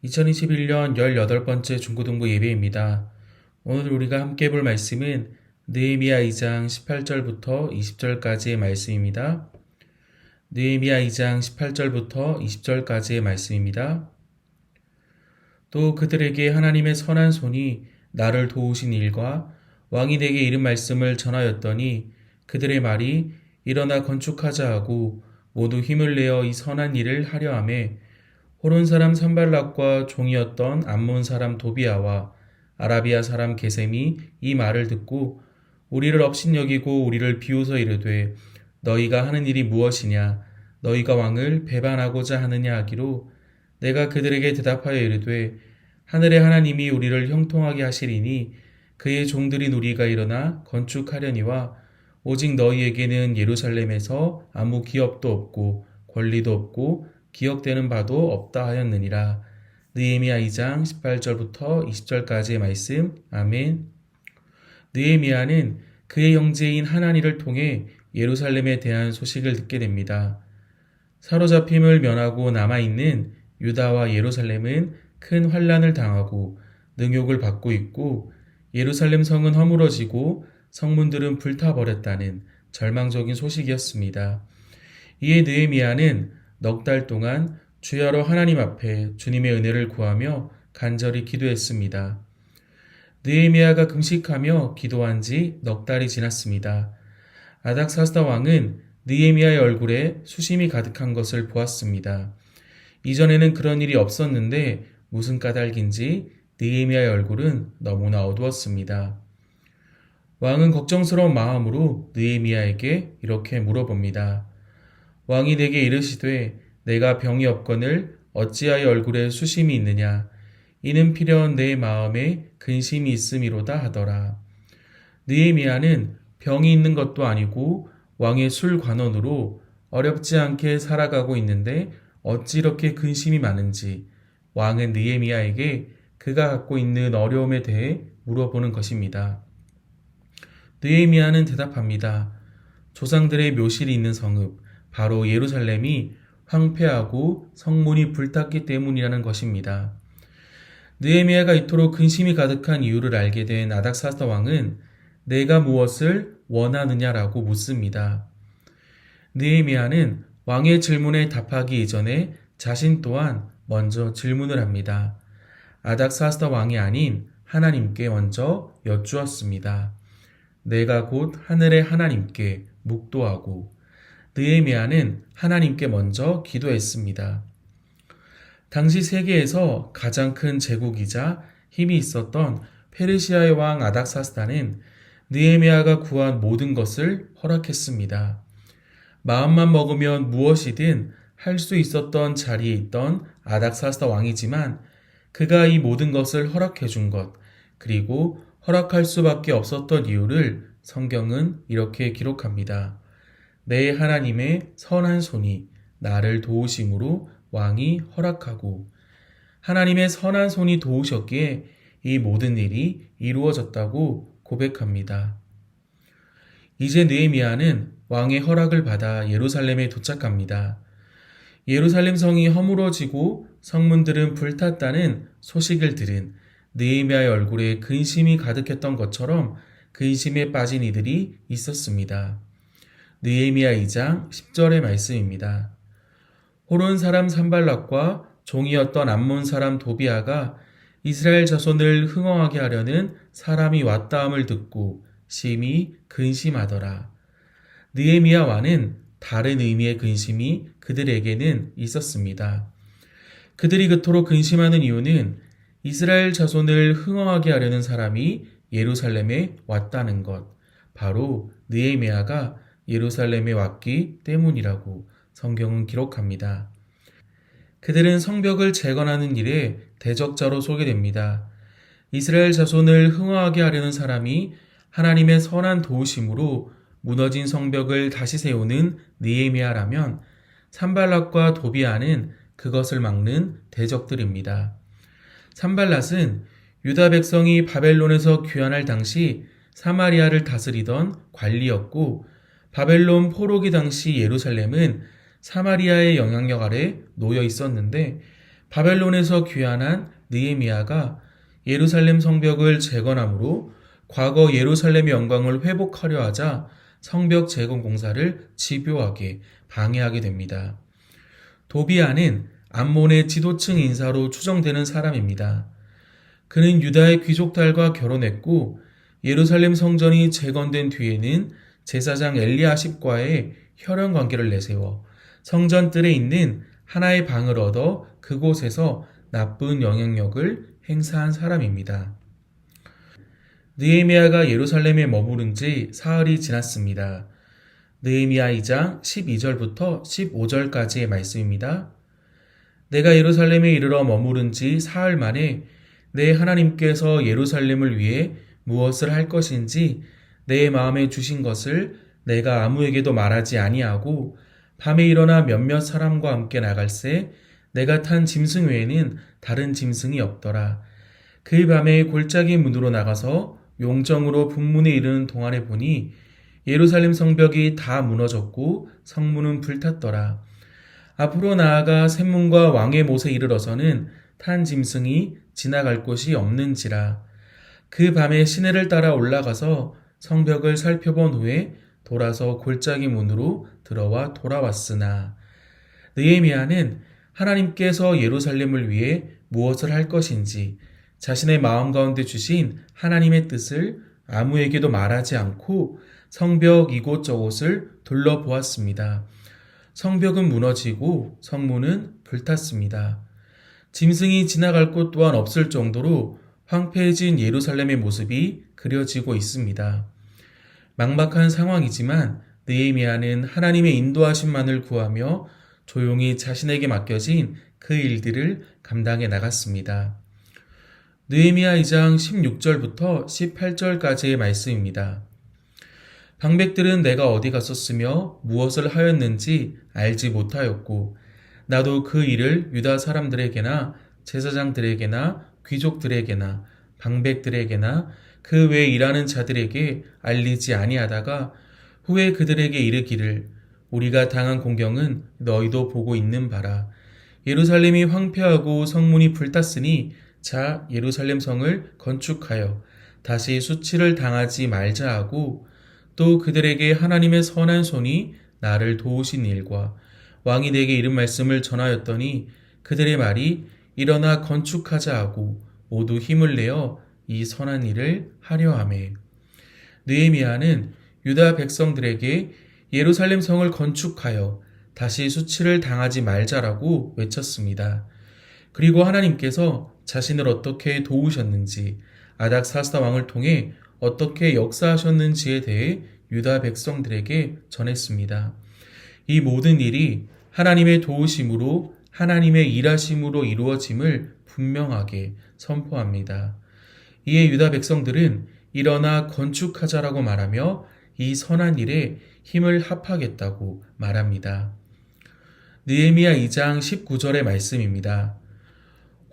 2021년 18번째 중고등부 예배입니다. 오늘 우리가 함께 볼 말씀은 느헤미야 2장 18절부터 20절까지의 말씀입니다. 느헤미야 2장 18절부터 20절까지의 말씀입니다. 또 그들에게 하나님의 선한 손이 나를 도우신 일과 왕이 내게 이른 말씀을 전하였더니 그들의 말이 일어나 건축하자 하고 모두 힘을 내어 이 선한 일을 하려 하매 호론 사람 산발락과 종이었던 암몬 사람 도비아와 아라비아 사람 게셈이 이 말을 듣고 우리를 업신여기고 우리를 비웃어 이르되 너희가 하는 일이 무엇이냐 너희가 왕을 배반하고자 하느냐 하기로 내가 그들에게 대답하여 이르되 하늘의 하나님이 우리를 형통하게 하시리니 그의 종들인 우리가 일어나 건축하려니와 오직 너희에게는 예루살렘에서 아무 기업도 없고 권리도 없고 기억되는 바도 없다 하였느니라. 느헤미야 2장 18절부터 20절까지의 말씀. 아멘. 느헤미야는 그의 형제인 하나니를 통해 예루살렘에 대한 소식을 듣게 됩니다. 사로잡힘을 면하고 남아있는 유다와 예루살렘은 큰 환란을 당하고 능욕을 받고 있고 예루살렘 성은 허물어지고 성문들은 불타버렸다는 절망적인 소식이었습니다. 이에 느헤미야는 넉 달 동안 주야로 하나님 앞에 주님의 은혜를 구하며 간절히 기도했습니다. 느헤미야가 금식하며 기도한 지 넉 달이 지났습니다. 아닥사스다 왕은 느헤미야의 얼굴에 수심이 가득한 것을 보았습니다. 이전에는 그런 일이 없었는데 무슨 까닭인지 느헤미야의 얼굴은 너무나 어두웠습니다. 왕은 걱정스러운 마음으로 느헤미야에게 이렇게 물어봅니다. 왕이 내게 이르시되 내가 병이 없거늘 어찌하여 얼굴에 수심이 있느냐 이는 필연 내 마음에 근심이 있음이로다 하더라. 느헤미야는 병이 있는 것도 아니고 왕의 술관원으로 어렵지 않게 살아가고 있는데 어찌 이렇게 근심이 많은지 왕은 느헤미야에게 그가 갖고 있는 어려움에 대해 물어보는 것입니다. 느헤미야는 대답합니다. 조상들의 묘실이 있는 성읍 바로 예루살렘이 황폐하고 성문이 불탔기 때문이라는 것입니다. 느헤미야가 이토록 근심이 가득한 이유를 알게 된 아닥사스다 왕은 내가 무엇을 원하느냐라고 묻습니다. 느헤미야는 왕의 질문에 답하기 이전에 자신 또한 먼저 질문을 합니다. 아닥사스다 왕이 아닌 하나님께 먼저 여쭈었습니다. 내가 곧 하늘의 하나님께 묵도하고 느헤미야는 하나님께 먼저 기도했습니다. 당시 세계에서 가장 큰 제국이자 힘이 있었던 페르시아의 왕 아닥사스다는 느헤미야가 구한 모든 것을 허락했습니다. 마음만 먹으면 무엇이든 할 수 있었던 자리에 있던 아닥사스다 왕이지만 그가 이 모든 것을 허락해 준 것, 그리고 허락할 수밖에 없었던 이유를 성경은 이렇게 기록합니다. 내 하나님의 선한 손이 나를 도우심으로 왕이 허락하고 하나님의 선한 손이 도우셨기에 이 모든 일이 이루어졌다고 고백합니다. 이제 느헤미야는 왕의 허락을 받아 예루살렘에 도착합니다. 예루살렘 성이 허물어지고 성문들은 불탔다는 소식을 들은 느헤미야의 얼굴에 근심이 가득했던 것처럼 근심에 빠진 이들이 있었습니다. 느헤미야 2장 10절의 말씀입니다. 호론 사람 산발락과 종이었던 암몬 사람 도비아가 이스라엘 자손을 흥황하게 하려는 사람이 왔다함을 듣고 심히 근심하더라. 느헤미야 왕은 다른 의미의 근심이 그들에게는 있었습니다. 그들이 그토록 근심하는 이유는 이스라엘 자손을 흥황하게 하려는 사람이 예루살렘에 왔다는 것, 바로 느헤미야가 예루살렘에 왔기 때문이라고 성경은 기록합니다. 그들은 성벽을 재건하는 일에 대적자로 소개됩니다. 이스라엘 자손을 흥황하게 하려는 사람이 하나님의 선한 도우심으로 무너진 성벽을 다시 세우는 느헤미야라면 산발랏과 도비아는 그것을 막는 대적들입니다. 산발랏은 유다 백성이 바벨론에서 귀환할 당시 사마리아를 다스리던 관리였고 바벨론 포로기 당시 예루살렘은 사마리아의 영향력 아래 놓여 있었는데 바벨론에서 귀환한 느헤미야가 예루살렘 성벽을 재건함으로 과거 예루살렘의 영광을 회복하려 하자 성벽 재건 공사를 집요하게 방해하게 됩니다. 도비아는 암몬의 지도층 인사로 추정되는 사람입니다. 그는 유다의 귀족들과 결혼했고 예루살렘 성전이 재건된 뒤에는 제사장 엘리야십과의 혈연 관계를 내세워 성전 뜰에 있는 하나의 방을 얻어 그곳에서 나쁜 영향력을 행사한 사람입니다. 느헤미야가 예루살렘에 머무른 지 사흘이 지났습니다. 느헤미야 2장 12절부터 15절까지의 말씀입니다. 내가 예루살렘에 이르러 머무른 지 사흘 만에 내 하나님께서 예루살렘을 위해 무엇을 할 것인지 내 마음에 주신 것을 내가 아무에게도 말하지 아니하고 밤에 일어나 몇몇 사람과 함께 나갈새 내가 탄 짐승 외에는 다른 짐승이 없더라. 그 밤에 골짜기 문으로 나가서 용정으로 북문에 이르는 동안에 보니 예루살렘 성벽이 다 무너졌고 성문은 불탔더라. 앞으로 나아가 샘문과 왕의 못에 이르러서는 탄 짐승이 지나갈 곳이 없는지라. 그 밤에 시내를 따라 올라가서 성벽을 살펴본 후에 돌아서 골짜기 문으로 들어와 돌아왔으나 느헤미야는 하나님께서 예루살렘을 위해 무엇을 할 것인지 자신의 마음 가운데 주신 하나님의 뜻을 아무에게도 말하지 않고 성벽 이곳저곳을 둘러보았습니다. 성벽은 무너지고 성문은 불탔습니다. 짐승이 지나갈 곳 또한 없을 정도로 황폐해진 예루살렘의 모습이 그려지고 있습니다. 막막한 상황이지만 느헤미야는 하나님의 인도하심만을 구하며 조용히 자신에게 맡겨진 그 일들을 감당해 나갔습니다. 느헤미야 2장 16절부터 18절까지의 말씀입니다. 방백들은 내가 어디 갔었으며 무엇을 하였는지 알지 못하였고 나도 그 일을 유다 사람들에게나 제사장들에게나 귀족들에게나 방백들에게나 그 외 일하는 자들에게 알리지 아니하다가 후에 그들에게 이르기를 우리가 당한 공경은 너희도 보고 있는 바라. 예루살렘이 황폐하고 성문이 불탔으니 자 예루살렘 성을 건축하여 다시 수치를 당하지 말자 하고 또 그들에게 하나님의 선한 손이 나를 도우신 일과 왕이 내게 이른 말씀을 전하였더니 그들의 말이 일어나 건축하자 하고 모두 힘을 내어 이 선한 일을 하려 하매 느헤미야는 유다 백성들에게 예루살렘 성을 건축하여 다시 수치를 당하지 말자라고 외쳤습니다. 그리고 하나님께서 자신을 어떻게 도우셨는지 아닥사스다 왕을 통해 어떻게 역사하셨는지에 대해 유다 백성들에게 전했습니다. 이 모든 일이 하나님의 도우심으로 하나님의 일하심으로 이루어짐을 분명하게 선포합니다. 이에 유다 백성들은 일어나 건축하자라고 말하며 이 선한 일에 힘을 합하겠다고 말합니다. 느헤미야 2장 19절의 말씀입니다.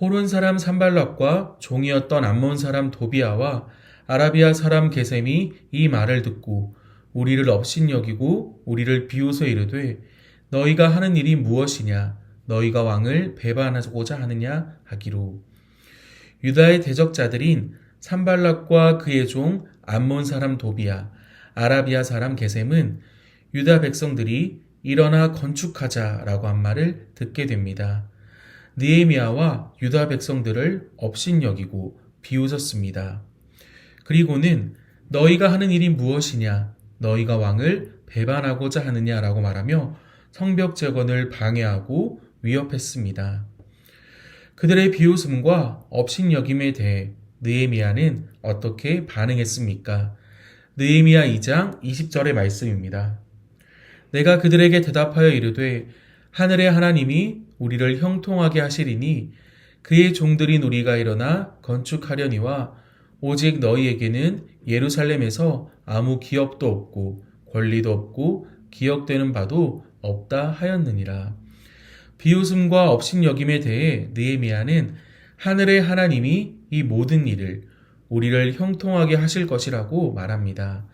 호론 사람 산발락과 종이었던 암몬 사람 도비아와 아라비아 사람 게셈이 이 말을 듣고 우리를 업신여기고 우리를 비웃어 이르되 너희가 하는 일이 무엇이냐 너희가 왕을 배반하고자 하느냐 하기로 유다의 대적자들인 산발락과 그의 종 암몬 사람 도비아 아라비아 사람 게셈은 유다 백성들이 일어나 건축하자라고 한 말을 듣게 됩니다. 느헤미야와 유다 백성들을 업신여기고 비웃었습니다. 그리고는 너희가 하는 일이 무엇이냐 너희가 왕을 배반하고자 하느냐라고 말하며 성벽 재건을 방해하고 위협했습니다. 그들의 비웃음과 업신여김에 대해 느헤미야는 어떻게 반응했습니까? 느헤미야 2장 20절의 말씀입니다. 내가 그들에게 대답하여 이르되 하늘의 하나님이 우리를 형통하게 하시리니 그의 종들인 우리가 일어나 건축하려니와 오직 너희에게는 예루살렘에서 아무 기업도 없고 권리도 없고 기억되는 바도 없다 하였느니라. 비웃음과 업신여김에 대해 느헤미야는 하늘의 하나님이 이 모든 일을 우리를 형통하게 하실 것이라고 말합니다.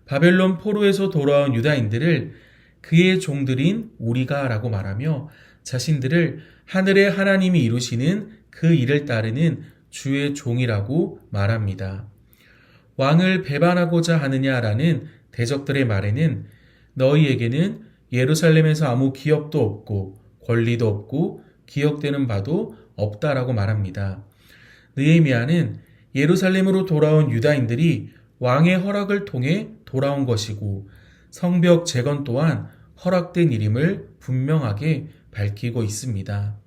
바벨론 포로에서 돌아온 유다인들을 그의 종들인 우리가 라고 말하며 자신들을 하늘의 하나님이 이루시는 그 일을 따르는 주의 종이라고 말합니다. 왕을 배반하고자 하느냐라는 대적들의 말에는 너희에게는 예루살렘에서 아무 기업도 없고 권리도 없고 기억되는 바도 없다라고 말합니다. 느헤미야는 예루살렘으로 돌아온 유다인들이 왕의 허락을 통해 돌아온 것이고 성벽 재건 또한 허락된 일임을 분명하게 밝히고 있습니다.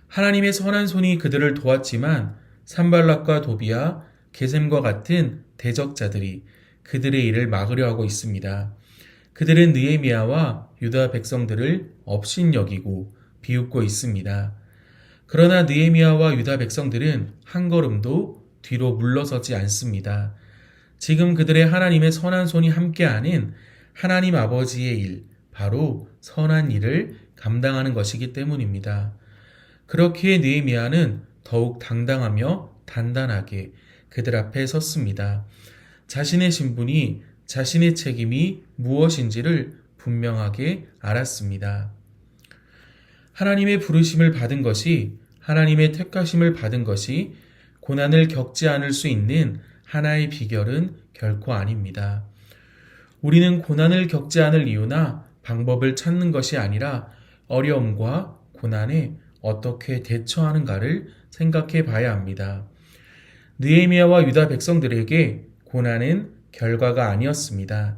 하나님의 선한 손이 그들을 도왔지만 산발락과 도비야, 게셈과 같은 대적자들이 그들의 일을 막으려 하고 있습니다. 그들은 느헤미야와 유다 백성들을 업신여기고 비웃고 있습니다. 그러나 느헤미야와 유다 백성들은 한 걸음도 뒤로 물러서지 않습니다. 지금 그들의 하나님의 선한 손이 함께하는 하나님 아버지의 일, 바로 선한 일을 감당하는 것이기 때문입니다. 그렇기에 느헤미야는 더욱 당당하며 단단하게 그들 앞에 섰습니다. 자신의 신분이, 자신의 책임이 무엇인지를 분명하게 알았습니다. 하나님의 부르심을 받은 것이, 하나님의 택하심을 받은 것이 고난을 겪지 않을 수 있는 하나의 비결은 결코 아닙니다. 우리는 고난을 겪지 않을 이유나 방법을 찾는 것이 아니라 어려움과 고난에 어떻게 대처하는가를 생각해 봐야 합니다. 느헤미야와 유다 백성들에게 고난은 결과가 아니었습니다.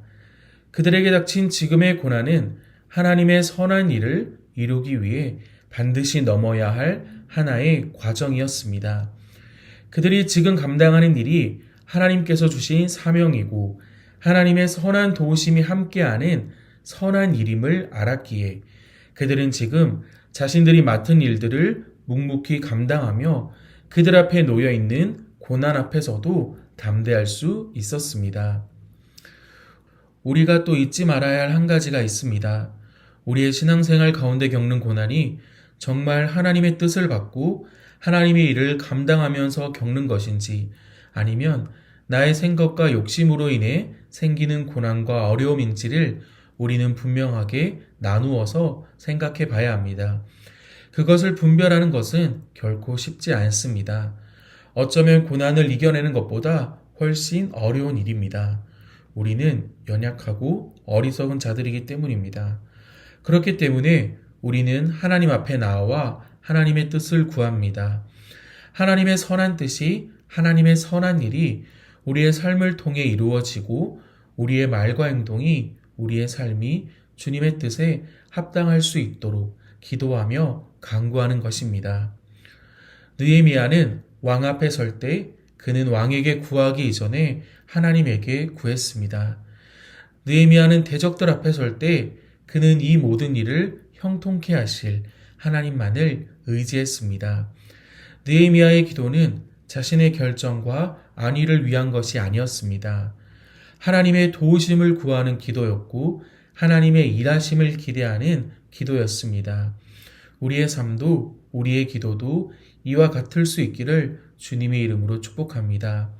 그들에게 닥친 지금의 고난은 하나님의 선한 일을 이루기 위해 반드시 넘어야 할 하나의 과정이었습니다. 그들이 지금 감당하는 일이 하나님께서 주신 사명이고 하나님의 선한 도우심이 함께하는 선한 일임을 알았기에 그들은 지금 자신들이 맡은 일들을 묵묵히 감당하며 그들 앞에 놓여 있는 고난 앞에서도 담대할 수 있었습니다. 우리가 또 잊지 말아야 할 한 가지가 있습니다. 우리의 신앙생활 가운데 겪는 고난이 정말 하나님의 뜻을 받고 하나님의 일을 감당하면서 겪는 것인지 아니면 나의 생각과 욕심으로 인해 생기는 고난과 어려움인지를 우리는 분명하게 나누어서 생각해 봐야 합니다. 그것을 분별하는 것은 결코 쉽지 않습니다. 어쩌면 고난을 이겨내는 것보다 훨씬 어려운 일입니다. 우리는 연약하고 어리석은 자들이기 때문입니다. 그렇기 때문에 우리는 하나님 앞에 나와 하나님의 뜻을 구합니다. 하나님의 선한 뜻이, 하나님의 선한 일이 우리의 삶을 통해 이루어지고 우리의 말과 행동이, 우리의 삶이 주님의 뜻에 합당할 수 있도록 기도하며 간구하는 것입니다. 느헤미야는 왕 앞에 설 때 그는 왕에게 구하기 이전에 하나님에게 구했습니다. 느헤미야는 대적들 앞에 설 때 그는 이 모든 일을 형통케 하실 하나님만을 의지했습니다. 느헤미야의 기도는 자신의 결정과 안위를 위한 것이 아니었습니다. 하나님의 도우심을 구하는 기도였고 하나님의 일하심을 기대하는 기도였습니다. 우리의 삶도, 우리의 기도도 이와 같을 수 있기를 주님의 이름으로 축복합니다.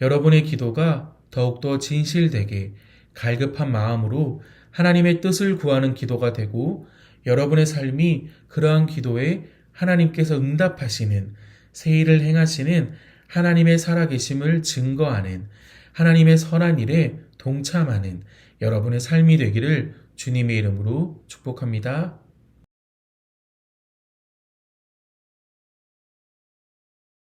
여러분의 기도가 더욱더 진실되게 갈급한 마음으로 하나님의 뜻을 구하는 기도가 되고 여러분의 삶이 그러한 기도에 하나님께서 응답하시는, 새 일을 행하시는 하나님의 살아계심을 증거하는, 하나님의 선한 일에 동참하는 여러분의 삶이 되기를 주님의 이름으로 축복합니다.